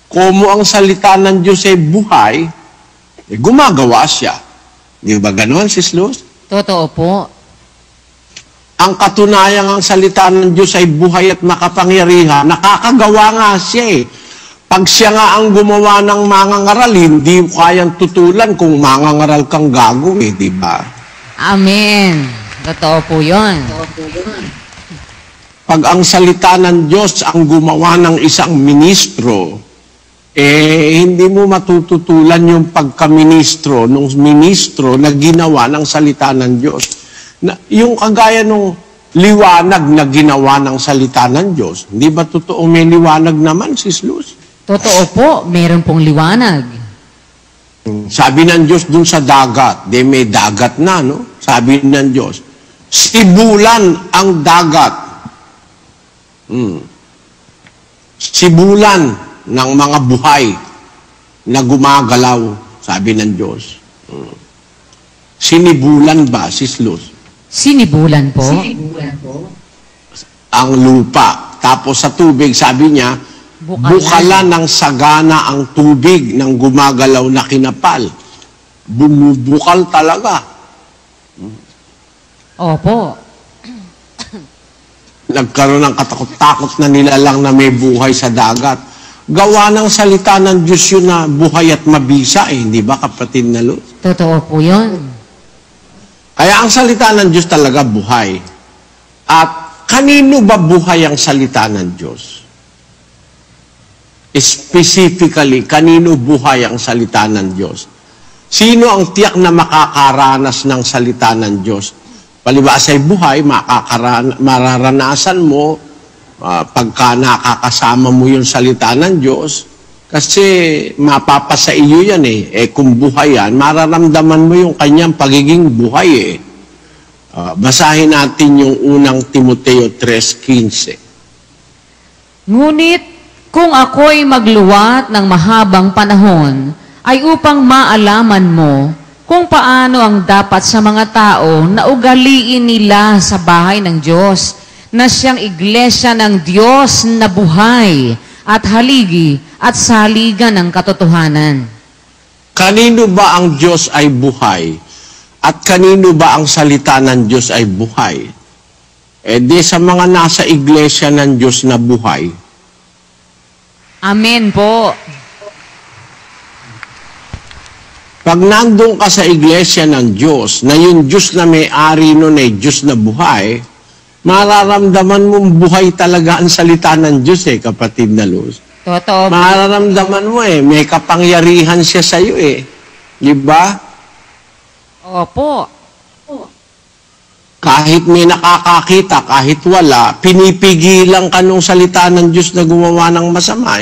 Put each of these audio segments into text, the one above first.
Como ang salita ng Diyos ay buhay, gumagawa siya. Di ba ganon, Sis Luz? Totoo po. Ang katunayan ang salita ng Diyos ay buhay at makapangyarihan, nakakagawa nga siya eh. Pag siya nga ang gumawa ng mangangaral, hindi kayang tutulan kung mangangaral kang gago eh, di ba? Amen. Totoo po yun. Pag ang salita ng Diyos ang gumawa ng isang ministro, hindi mo matututulan yung pagka-ministro, nung ministro na ginawa ng salita ng Diyos. Yung kagaya nung liwanag na ginawa ng salita ng Diyos, hindi ba totoo may liwanag naman, Sis Luz? Totoo po, meron pong liwanag. Sabi ng Diyos dun sa dagat, may dagat na, no? Sabi ng Diyos, sibulan ang dagat. Sibulan ng mga buhay na gumagalaw, sabi ng Diyos. Sinibulan ba, Sis Luz? Sinibulan po? Ang lupa. Tapos sa tubig, sabi niya, bukalan ng sagana ang tubig ng gumagalaw na kinapal. Bumubukal talaga. Opo. Nagkaroon ng katakot-takot na nilalang na may buhay sa dagat. Gawa ng salita ng Diyos yun na buhay at mabisa eh. Hindi ba, kapatid na Luz? Totoo po yun. Kaya ang salita ng Diyos talaga buhay. At kanino ba buhay ang salita ng Diyos? Specifically, kanino buhay ang salita ng Diyos? Sino ang tiyak na makakaranas ng salita ng Diyos? Palibhasa ay buhay, mararanasan mo pagka nakakasama mo yung salita ng Diyos, kasi mapapasa iyo yan eh. Kung buhay yan, mararamdaman mo yung kanyang pagiging buhay eh. Basahin natin yung unang Timoteo 3:15. Ngunit kung ako'y magluwat ng mahabang panahon, ay upang maalaman mo kung paano ang dapat sa mga tao na ugaliin nila sa bahay ng Diyos, na siyang iglesia ng Diyos na buhay at haligi at saligan ng katotohanan. Kanino ba ang Diyos ay buhay? At kanino ba ang salita ng Diyos ay buhay? Di sa mga nasa iglesia ng Diyos na buhay. Amen po. Pag nandun ka sa iglesia ng Diyos, na yung Diyos na may-ari nun ay Diyos na buhay, mararamdaman mong buhay talaga ang salita ng Diyos kapatid na Luz. Totoo. Mararamdaman mo may kapangyarihan siya sa iyo Di ba? Opo. Kahit may nakakakita, kahit wala, pinipigilan ka nung salita ng Diyos na gumawa ng masama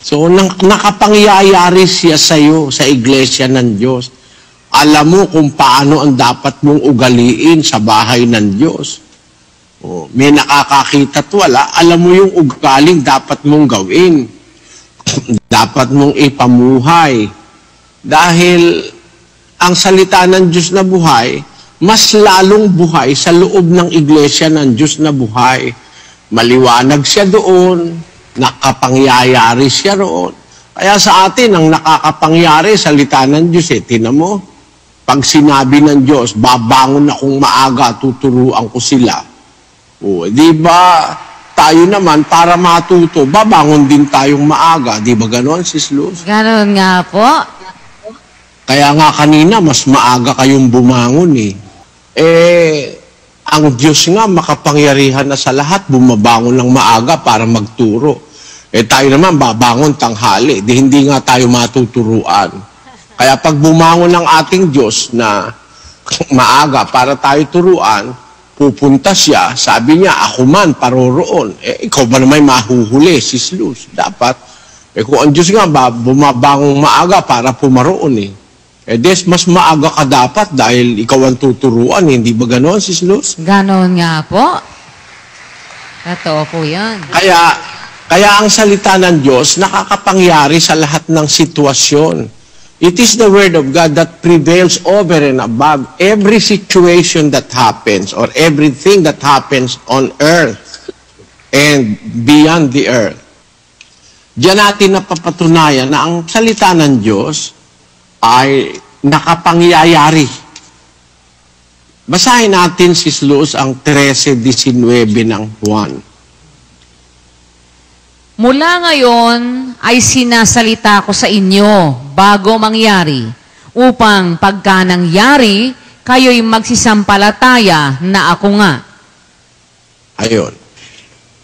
So, nakapangyayari siya sa iyo, sa iglesia ng Diyos. Alam mo kung paano ang dapat mong ugaliin sa bahay ng Diyos. May nakakakita at wala, alam mo yung ugaling dapat mong gawin. Dapat mong ipamuhay. Dahil ang salita ng Diyos na buhay, mas lalong buhay sa loob ng iglesia ng Diyos na buhay. Maliwanag siya doon, nakapangyayari siya roon. Kaya sa atin, ang nakakapangyari, salita ng Diyos Tinan mo, pag sinabi ng Diyos, babangon akong maaga, tuturuan ko sila. Di ba tayo naman, para matuto, babangon din tayong maaga. Di ba ganon, Sis Luz? Ganon nga po. Kaya nga kanina, mas maaga kayong bumangon ang Diyos nga, makapangyarihan na sa lahat, bumabangon ng maaga para magturo. Tayo naman, babangon tanghali. Hindi nga tayo matuturuan. Kaya pag bumangon ng ating Diyos na maaga para tayo turuan, pupunta siya, sabi niya, ako man, paroroon. Ikaw ba naman mahuhuli, Sis Luz? Dapat. Kung ang Diyos nga ba, bumabangong maaga para pumaroon mas maaga ka dapat dahil ikaw ang tuturuan. Hindi ba gano'n, Sis Luz? Ganon nga po. Totoo po yan. Kaya ang salita ng Diyos, nakakapangyari sa lahat ng sitwasyon. It is the Word of God that prevails over and above every situation that happens or everything that happens on earth and beyond the earth. Diyan natin napapatunayan na ang salita ng Diyos ay nakapangyayari. Basahin natin si Luz ang 13:19 ng Juan. Mula ngayon ay sinasalita ko sa inyo bago mangyari, upang pagka nangyari, kayo'y magsisampalataya na ako nga. Ayun.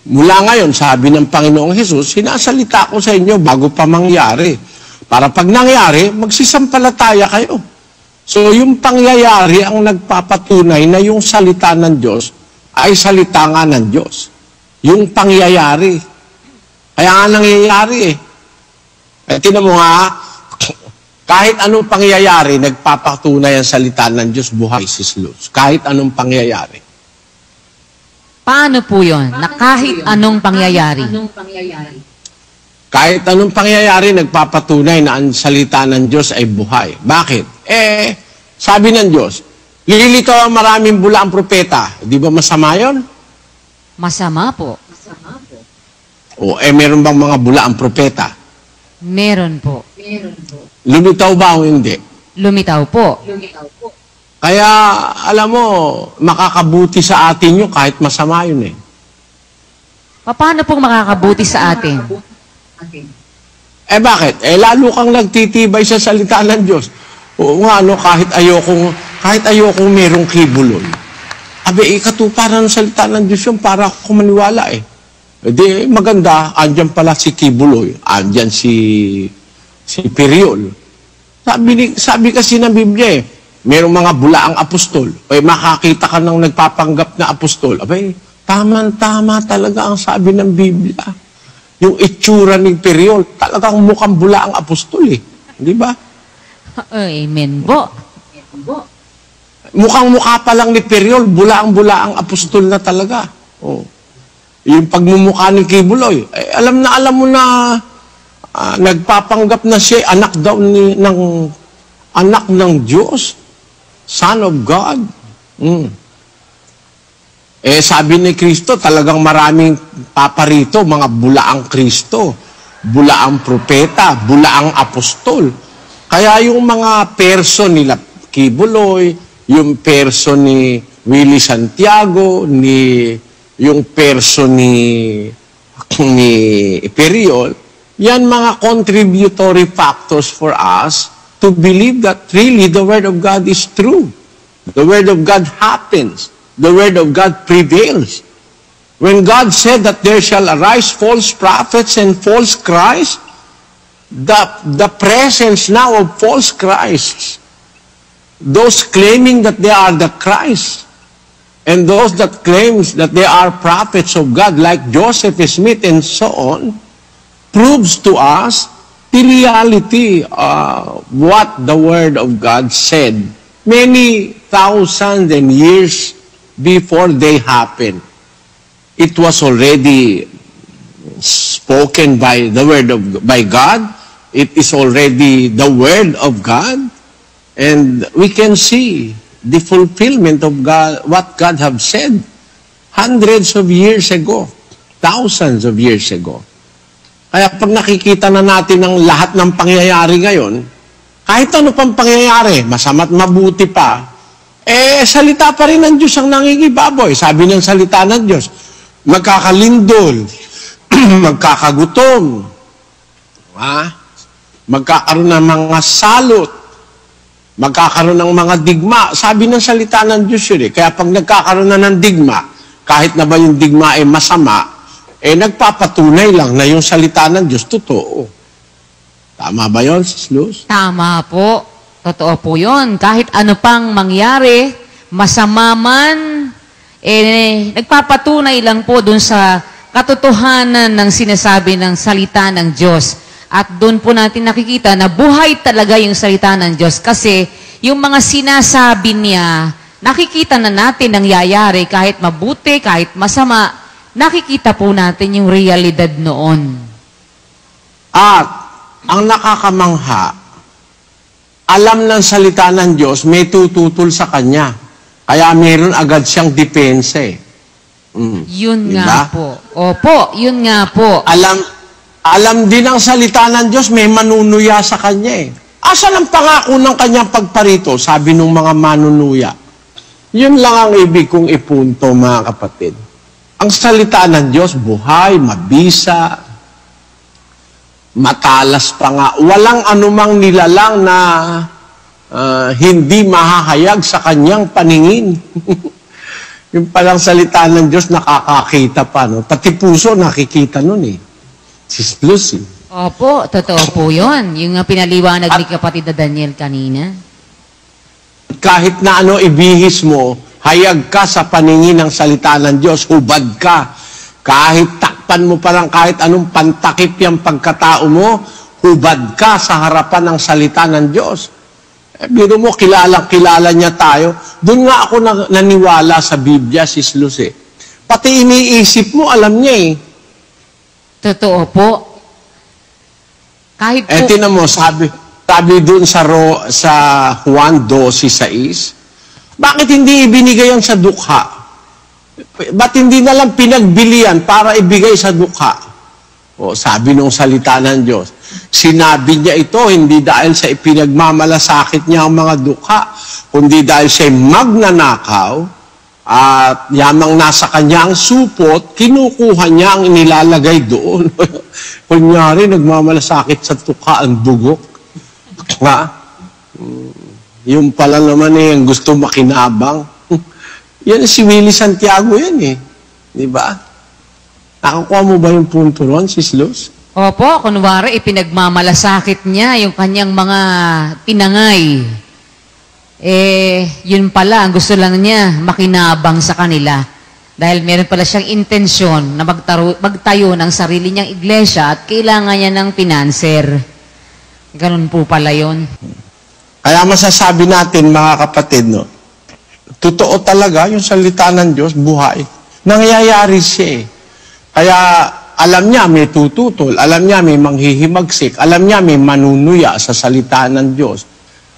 Mula ngayon, sabi ng Panginoong Hesus, sinasalita ko sa inyo bago pa mangyari. Para pag nangyari, magsisampalataya kayo. So, yung pangyayari ang nagpapatunay na yung salita ng Diyos ay salita nga ng Diyos. Yung pangyayari. Kaya nga nangyayari eh. Tinan mo nga, kahit anong pangyayari, nagpapatunay ang salita ng Diyos, buhay si Luz. Kahit anong pangyayari. Paano po yun? Na kahit anong pangyayari? Kahit anong pangyayari, nagpapatunay na ang salita ng Diyos ay buhay. Bakit? Sabi ng Diyos, lilitaw ang maraming bulaang propeta. Di ba masama yun? Masama po. Meron bang mga bulaang propeta? Meron po. Lumitaw ba o hindi? Lumitaw po. Kaya, alam mo, makakabuti sa atin yun kahit masama yun eh. Paano pong makakabuti sa atin? Bakit? Lalo kang nagtitibay sa salita ng Diyos. Oo nga, kahit ayokong merong kibuloy. Katuparan ng salita ng Diyos yun para ako maniwala eh. Di maganda, andyan pala si kibuloy, andyan si Periol. Sabi kasi ng Biblia eh, merong mga bulaang apostol. Makakita ka ng nagpapanggap na apostol. Tama-tama talaga ang sabi ng Biblia. Yung itsura ni Periol, talagang mukhang bulaang apostol eh. Di ba? Amen po. Mukhang-mukha pa lang ni Periol, bulaang-bulaang apostol na talaga. Yung pagmumukha ni Kibuloy, alam mo na nagpapanggap na siya anak daw anak ng Diyos, Son of God. Sabi ni Kristo, talagang maraming paparito, mga bulaang Kristo, bulaang propeta, bulaang apostol. Kaya yung mga person nila Kibuloy, yung person ni Willie Santiago, yung person ni Periol, yan mga contributory factors for us to believe that really the Word of God is true. The Word of God happens. The Word of God prevails. When God said that there shall arise false prophets and false Christs, the presence now of false Christs, those claiming that they are the Christ, and those that claims that they are prophets of God, like Joseph Smith and so on, proves to us the reality of what the Word of God said many thousands and years before they happened. It was already spoken by by God. It is already the Word of God, and we can see the fulfillment of God, what God have said hundreds of years ago, thousands of years ago. Kaya pag nakikita na natin ang lahat ng pangyayari ngayon, kahit ano pang pangyayari, masama't mabuti pa, salita pa rin ng Diyos ang nangingibaboy. Sabi ng salita ng Diyos, magkakalindol, magkakagutom, magkakaroon ng mga salot, magkakaroon ng mga digma. Sabi ng salita ng Diyos yun eh. Kaya pag nagkakaroon na ng digma, kahit na ba yung digma ay masama, nagpapatunay lang na yung salita ng Diyos totoo. Tama ba yun, Sis Luz? Tama po. Totoo po yun. Kahit ano pang mangyari, masama man, nagpapatunay lang po dun sa katotohanan ng sinasabi ng salita ng Diyos. At doon po natin nakikita na buhay talaga yung salita ng Diyos kasi yung mga sinasabi niya, nakikita na natin ang yayari kahit mabuti, kahit masama, nakikita po natin yung realidad noon. At ang nakakamangha, alam ng salita ng Diyos, may tututol sa Kanya. Kaya meron agad siyang depensa eh. Yun diba? nga po. Opo, yun nga po. Alam din ang salita ng Diyos, may manunuya sa kanya eh. Asan ang pangako ng kanyang pagparito? Sabi ng mga manunuya. Yun lang ang ibig kong ipunto, mga kapatid. Ang salita ng Diyos, buhay, mabisa, matalas pa nga. Walang anumang nilalang na hindi mahahayag sa kanyang paningin. Yung palang salita ng Diyos, nakakakita pa. No? Pati puso, nakikita nun eh. Sis Lucy. Opo, totoo po yun. Yung pinaliwanag ni kapatid na Daniel kanina. Kahit na ano ibihis mo, hayag ka sa paningin ng salita ng Diyos, hubad ka. Kahit takpan mo parang kahit anong pantakip yung pagkatao mo, hubad ka sa harapan ng salita ng Diyos. Biro mo, kilala niya tayo. Doon nga ako naniwala sa Biblia, Sis Lucy. Pati iniisip mo, alam niya eh. Totoo po. Kahit po... Tinan mo, sabi doon sa Juan 12:6, bakit hindi ibinigay yan sa dukha? Ba't hindi na lang pinagbilian para ibigay sa dukha? O, sabi nung salita ng Diyos, sinabi niya ito hindi dahil sa ipinagmamalasakit niya ang mga dukha, kundi dahil siya magnanakaw, at yamang nasa kanya ang supot, kinukuha niya ang inilalagay doon. Kunyari, nagmamalasakit sa tuka ang dugok. Nga? Yung pala naman eh, ang gusto makinabang. Yan si Willie Santiago yan eh. Di ba? Nakakuha mo ba yung punto ron, Sis Luz? Opo, kunwari, ipinagmamalasakit niya yung kanyang mga pinangay. Yun pala, ang gusto lang niya, makinabang sa kanila. Dahil meron pala siyang intensyon na magtayo ng sarili niyang iglesia at kailangan niya ng pinanser. Ganun po pala yun. Kaya masasabi natin, mga kapatid, no, totoo talaga yung salita ng Diyos, buhay. Nangyayari siya eh. Kaya alam niya may tututol, alam niya may manghihimagsik, alam niya may manunuya sa salita ng Diyos.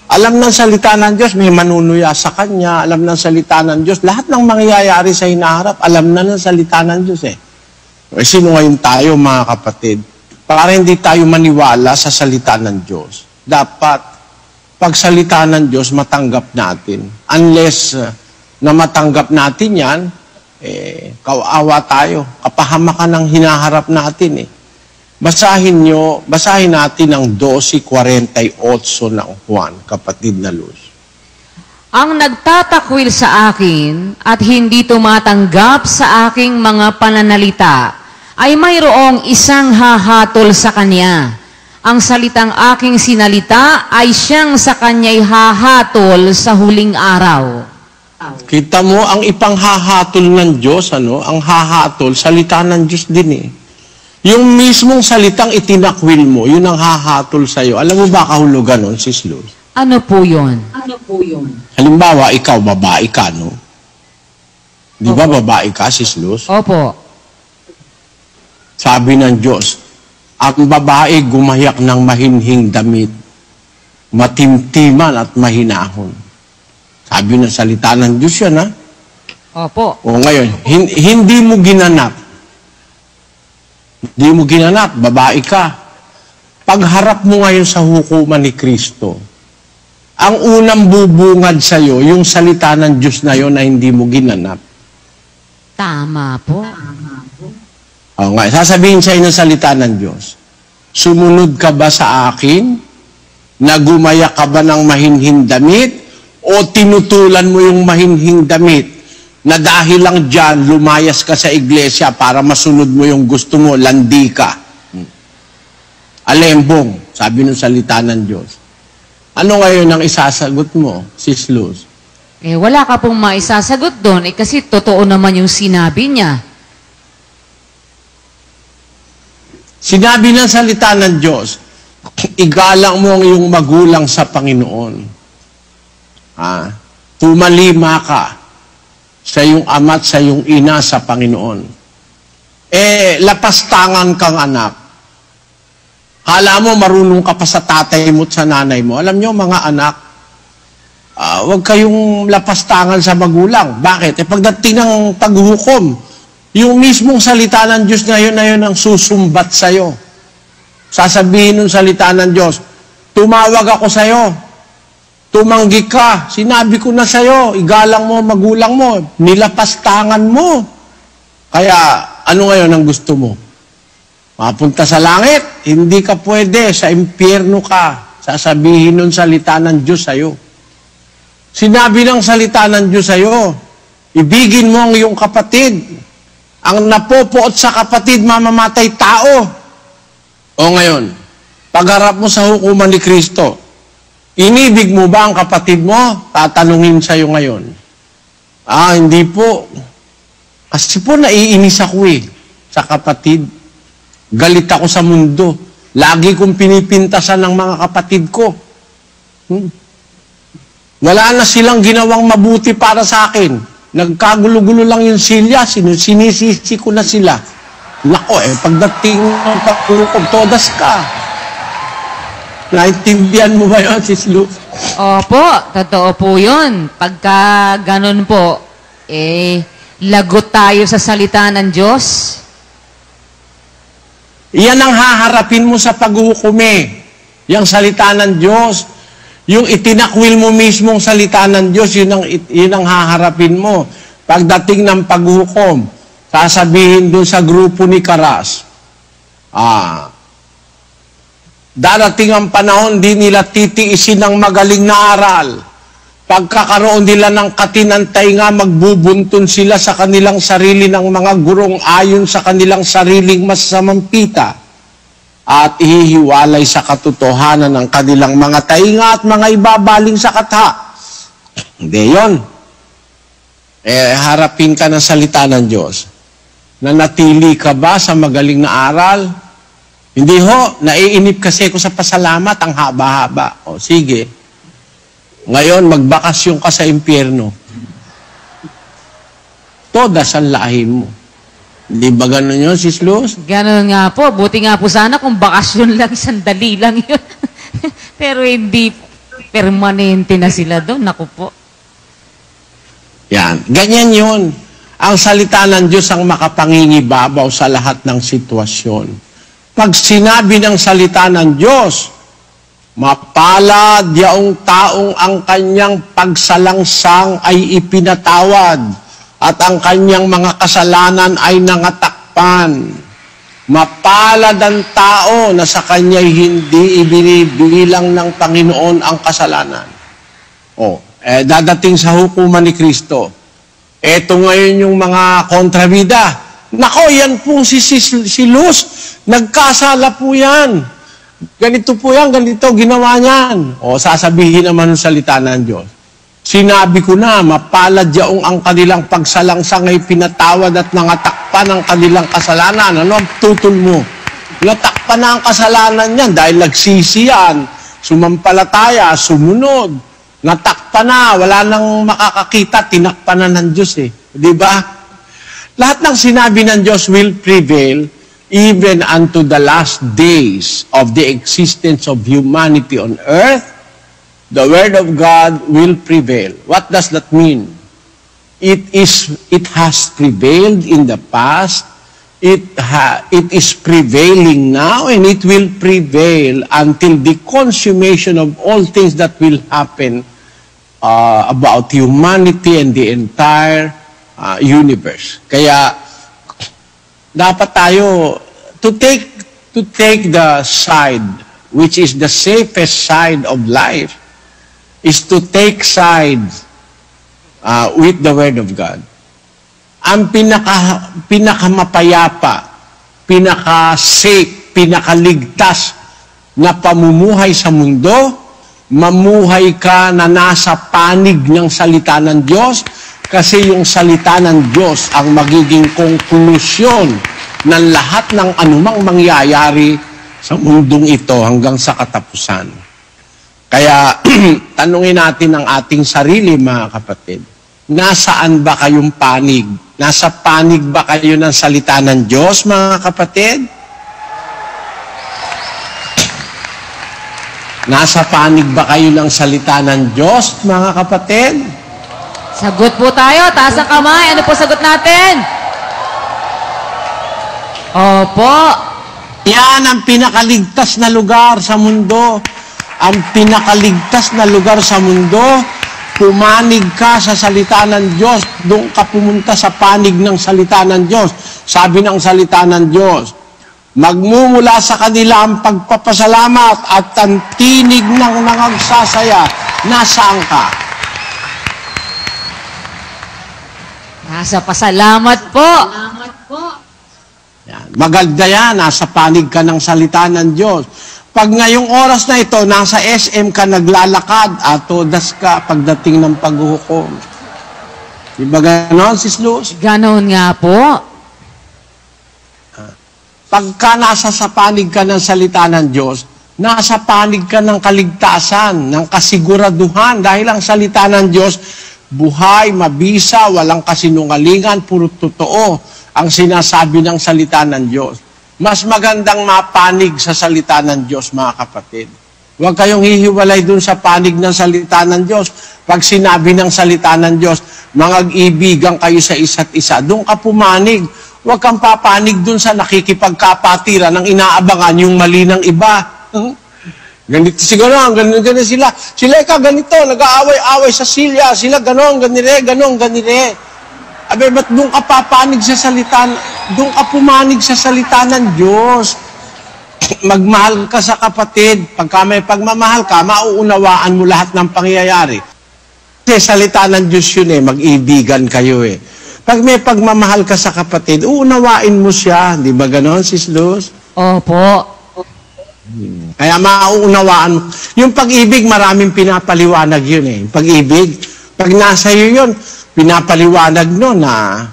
Alam ng salita ng Diyos, may manunuya sa Kanya. Alam ng salita ng Diyos, lahat ng mangyayari sa hinaharap, alam na ng salita ng Diyos eh. Sino ngayon tayo, mga kapatid? Para hindi tayo maniwala sa salita ng Diyos. Dapat, pag salita ng Diyos, matanggap natin. Unless na matanggap natin yan, kawawa tayo. Kapahamakan ang hinaharap natin eh. Basahin natin ang 12:48 ng Juan, kapatid na Luz. Ang nagtatakwil sa akin at hindi tumatanggap sa aking mga pananalita ay mayroong isang hahatol sa kanya. Ang salitang aking sinalita ay siyang sa kanya'y hahatol sa huling araw. Kita mo, ang ipanghahatol ng Diyos, ang hahatol, salita ng Diyos din eh. Yung mismong salitang itinakwil mo, yun ang hahatol sa'yo. Alam mo ba kahulugan nun, Sis Luz? Ano po yun? Halimbawa, ikaw, babae ka, no? Di ba babae ka, Sis Luz? Opo. Sabi ng Diyos, ang babae gumayak ng mahinhing damit, matimtiman at mahinahon. Sabi ng salita ng Diyos yan, ha? Opo. O ngayon, hindi mo ginanap. Hindi mo ginanap, babae ka. Pagharap mo ngayon sa hukuman ni Kristo, ang unang bubungad sa'yo, yung salita ng Diyos na yun na hindi mo ginanap. Tama po. O nga, sasabihin sa'yo ng salita ng Diyos, sumunod ka ba sa akin? Nagumaya ka ba ng mahinhing damit? O tinutulan mo yung mahinhing damit? Na dahil lang dyan, lumayas ka sa iglesia para masunod mo yung gusto mo, landi ka. Alembong, sabi ng salita ng Diyos. Ano ngayon ang isasagot mo, Sis Luz? Wala ka pong maisasagot doon, kasi totoo naman yung sinabi niya. Sinabi ng salita ng Diyos, igalang mo ang iyong magulang sa Panginoon. Tumalima ka sa iyong ama at sa iyong ina sa Panginoon. Lapastangan kang anak. Kala mo marunong ka pa sa tatay mo at sa nanay mo. Alam nyo, mga anak, huwag kayong lapastangan sa magulang. Bakit? Pagdating ng paghuhukom, yung mismong salita ng Diyos na yun ang susumbat sa'yo. Sasabihin ng salita ng Diyos, tumawag ako sa'yo. Tumanggi ka. Sinabi ko na sa'yo, igalang mo, magulang mo. Nilapastangan mo. Kaya, ano ngayon ang gusto mo? Mapunta sa langit? Hindi ka pwede. Sa impyerno ka. Sasabihin ng salita ng Diyos sa'yo. Sinabi ng salita ng Diyos sa'yo, ibigin mo ang iyong kapatid. Ang napopoot sa kapatid, mamamatay tao. O ngayon, pagharap mo sa hukuman ni Kristo, inibig mo ba ang kapatid mo? Tatanungin sa'yo ngayon. Hindi po. Kasi po naiinis ako sa kapatid. Galit ako sa mundo. Lagi kong pinipintasan ng mga kapatid ko. Wala na silang ginawang mabuti para sa akin. Nagkagulo-gulo lang yung silya, sinisisi ko na sila. Nako pagdating ng pagkulukog, todas ka. Naintindihan mo ba yun, Sis Lu? Opo, totoo po yun. Pagka ganun po, lagot tayo sa salita ng Diyos. Iyan ang haharapin mo sa paghuhukom. Yang salita ng Diyos. Yung itinakwil mo mismong salita ng Diyos, yun ang haharapin mo. Pagdating ng paghukom, sasabihin doon sa grupo ni Karas, darating ang panahon, di nila titiisin ng magaling na aral. Pagkakaroon nila ng katinantay nga, magbubuntun sila sa kanilang sarili ng mga gurong ayon sa kanilang sariling masasamang pita at ihihiwalay sa katotohanan ng kanilang mga tainga at mga ibabaling sa katha. Hindi yun. Harapin ka ng salita ng Diyos. Nanatili ka ba sa magaling na aral? Hindi ho, naiinip kasi ko sa pasalamat, ang haba-haba. O sige, ngayon magbakasyon ka sa impyerno. Todas ang lahin mo. Hindi ba ganun yun, Sis Luz? Ganun nga po. Buti nga po sana kung bakasyon lang, sandali lang yun. Pero hindi permanente na sila doon. Naku po. Yan. Ganyan yun. Ang salita ng Diyos ang makapangingibabaw sa lahat ng sitwasyon. Pag sinabi ng salita ng Diyos, mapalad yaong taong ang kanyang pagsalangsang ay ipinatawad at ang kanyang mga kasalanan ay nangatakpan. Mapalad ang tao na sa kanya'y hindi ibinibilang ng Panginoon ang kasalanan. Dadating sa hukuman ni Kristo. Eto ngayon yung mga kontrabida. Nako, yan po si Luz. Nagkasala po yan. Ganito po yan, ganito, ginawa niyan. Sasabihin naman ng salita ng Diyos. Sinabi ko na, mapalad yaong ang kanilang pagsalangsang ay pinatawad at nangatakpan ang kanilang kasalanan. Ano ang tutol mo? Natakpan na ang kasalanan niyan dahil nagsisi yan, sumampalataya, sumunod. Natakpan na, wala nang makakakita, tinakpan na ng Diyos Di ba? Lahat ng sinabi ng Diyos will prevail even unto the last days of the existence of humanity on earth. The Word of God will prevail. What does that mean? It has prevailed in the past. It is prevailing now, and it will prevail until the consummation of all things that will happen about humanity and the entire universe. Kaya dapat tayo to take the side which is the safest side of life is to take sides with the Word of God. Ang pinakamapayapa, pinaka-safe, pinakaligtas na pamumuhay sa mundo, mamuhay ka na nasa panig ng salita ng Diyos, kasi yung salita ng Diyos ang magiging konklusyon ng lahat ng anumang mangyayari sa mundong ito hanggang sa katapusan. Kaya, tanungin natin ang ating sarili, mga kapatid. Nasaan ba kayong panig? Nasa panig ba kayo ng salita ng Diyos, mga kapatid? Nasa panig ba kayo ng salita ng Diyos, mga kapatid? Sagot po tayo. Taas ang kamay. Ano po sagot natin? Opo. Yan ang pinakaligtas na lugar sa mundo. Ang pinakaligtas na lugar sa mundo, pumanig ka sa salita ng Diyos. Doon ka pumunta sa panig ng salita ng Diyos. Sabi ng salita ng Diyos, magmumula sa kanila ang pagpapasalamat at ang tinig ng nangagsasaya. Nasaan ka? Nasa pasalamat po. Yan. Maganda yan, nasa panig ka ng salita ng Diyos. Pag ngayong oras na ito, nasa SM ka naglalakad, todas ka pagdating ng paghuhukom. Di ba ganon, Sis Luz? Ganon nga po. Pagka nasa sa panig ka ng salita ng Diyos, nasa panig ka ng kaligtasan, ng kasiguraduhan, dahil ang salita ng Diyos, buhay, mabisa, walang kasinungalingan, puro totoo ang sinasabi ng salita ng Diyos. Mas magandang mapanig sa salita ng Diyos, mga kapatid. Huwag kayong hihiwalay dun sa panig ng salita ng Diyos. Pag sinabi ng salita ng Diyos, mag-ibigan kayo sa isa't isa, doon ka pumanig. Huwag kang papanig dun sa nakikipagkapatiran ng inaabangan yung mali ng iba. Ganito siguro, ganito sila. Sila ganito, nag-aaway-aaway sa silya. Sila ganon, ganire. Abe, ba't doon ka papanig sa salita, doon ka pumanig sa salita ng Diyos? Magmahal ka sa kapatid. Pagka may pagmamahal ka, mauunawaan mo lahat ng pangyayari. Kasi salita ng Diyos yun mag-ibigan kayo Pag may pagmamahal ka sa kapatid, uunawain mo siya. Di ba ganon, Sis Luz? Opo. Kaya mauunawaan mo. Yung pag-ibig, maraming pinapaliwanag yun Yung pag-ibig, pag nasa iyo yun, pinapaliwanag no na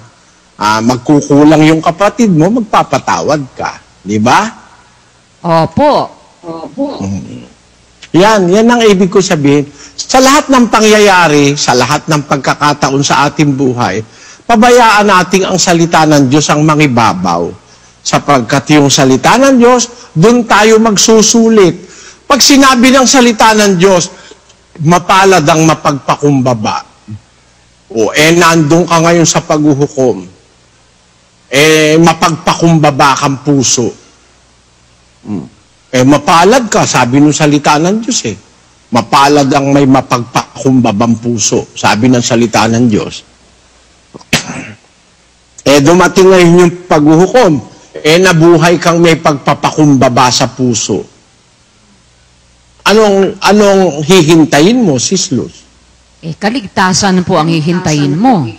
magkukulang yung kapatid mo, magpapatawad ka. Di ba? Opo. Yan ang ibig ko sabihin. Sa lahat ng pangyayari, sa lahat ng pagkakataon sa ating buhay, pabayaan natin ang salita ng Diyos ang mangibabaw. Sapagkat yung salita ng Diyos, doon tayo magsusulit. Pag sinabi ng salita ng Diyos, mapalad ang mapagpakumbaba. Nandun ka ngayon sa paghuhukom. Mapagpakumbaba kang puso. Mapalad ka, sabi ng salita ng Diyos Mapalad ang may mapagpakumbabang puso, sabi ng salita ng Diyos. Dumating ngayon yung paghuhukom, nabuhay kang may pagpapakumbaba sa puso. Anong hihintayin mo, Sis Luz? Kaligtasan po ang hihintayin mo.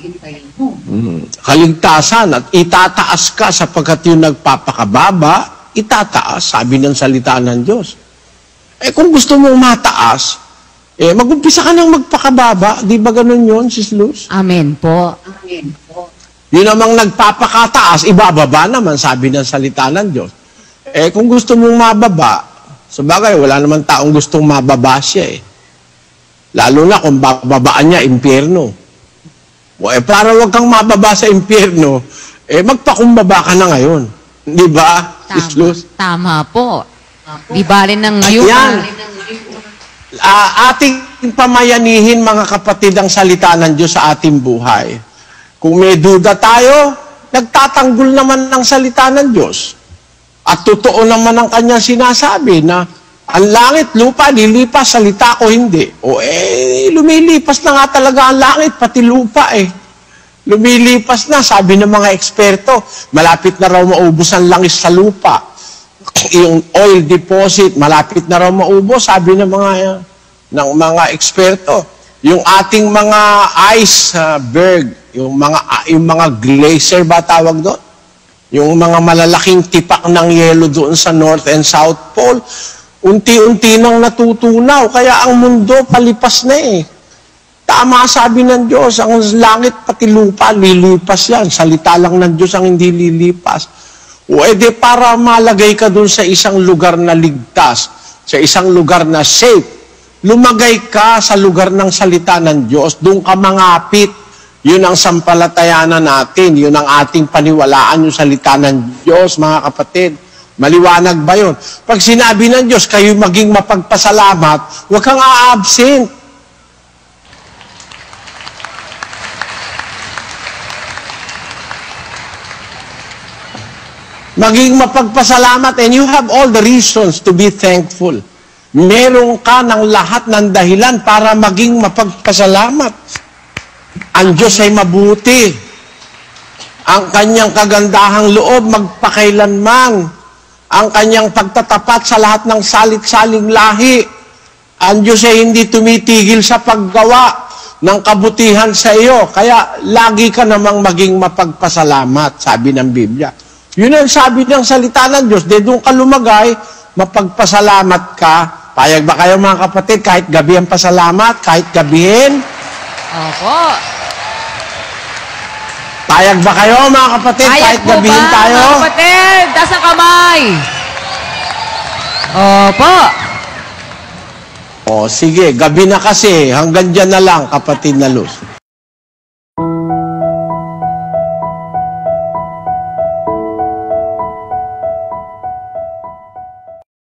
Kaligtasan at itataas ka sapagkat yung nagpapakababa, itataas, sabi ng salita ng Diyos. Kung gusto mong mataas, mag-umpisa ka nang magpakababa. Di ba ganun yun, Sis Luz? Amen po. Yun namang nagpapakataas, ibababa naman, sabi ng salita ng Diyos. Kung gusto mong mababa, sabagay, wala naman taong gustong mababa siya Lalo na kung bababaan niya, impyerno. Para wag kang mababa sa impyerno, magpakumbaba ka na ngayon. Di ba? Tama po. Di ba rin ng ngayon? Yan. Ating pamayanihin, mga kapatid, ang salita ng Diyos sa ating buhay. Kung may duda tayo, nagtatanggol naman ng salita ng Diyos. At totoo naman ang kanyang sinasabi na ang langit, lupa, lilipas, salita ko hindi. Lumilipas na nga talaga ang langit, pati lupa Lumilipas na, sabi ng mga eksperto, malapit na raw maubos ang langis sa lupa. Yung oil deposit, malapit na raw maubos, sabi ng mga eksperto. Yung ating mga iceberg, yung mga glacier ba tawag doon? Yung mga malalaking tipak ng yelo doon sa North and South Pole, unti-unti nang natutunaw, kaya ang mundo palipas na Tama sabi ng Diyos, ang langit pati lupa, lilipas yan. Salita lang ng Diyos ang hindi lilipas. Para malagay ka dun sa isang lugar na ligtas, sa isang lugar na safe, lumagay ka sa lugar ng salita ng Diyos, doon ka mangapit. Yun ang sampalatayanan natin, yun ang ating paniwalaan, yung salita ng Diyos, mga kapatid. Maliwanag ba yun? Pag sinabi ng Diyos, kayo maging mapagpasalamat, huwag kang a-absent. Maging mapagpasalamat, and you have all the reasons to be thankful. Meron ka ng lahat ng dahilan para maging mapagpasalamat. Ang Diyos ay mabuti. Ang kanyang kagandahang loob magpakailanman. Ang kanyang pagtatapat sa lahat ng salit-saling lahi. Ang Diyos ay hindi tumitigil sa paggawa ng kabutihan sa iyo. Kaya lagi ka namang maging mapagpasalamat, sabi ng Biblia. Yun ang sabi ng salita ng Diyos. De doon ka lumagay, mapagpasalamat ka. Payag ba kayo mga kapatid, kahit gabi ang pasalamat, kahit gabihin? Opo. Payag ba kayo mga kapatid, kahit gabihin tayo? Mga kapatid, taas ang kamay. Opo. O sige, gabi na kasi, hanggang dyan na lang, kapatid na Luz.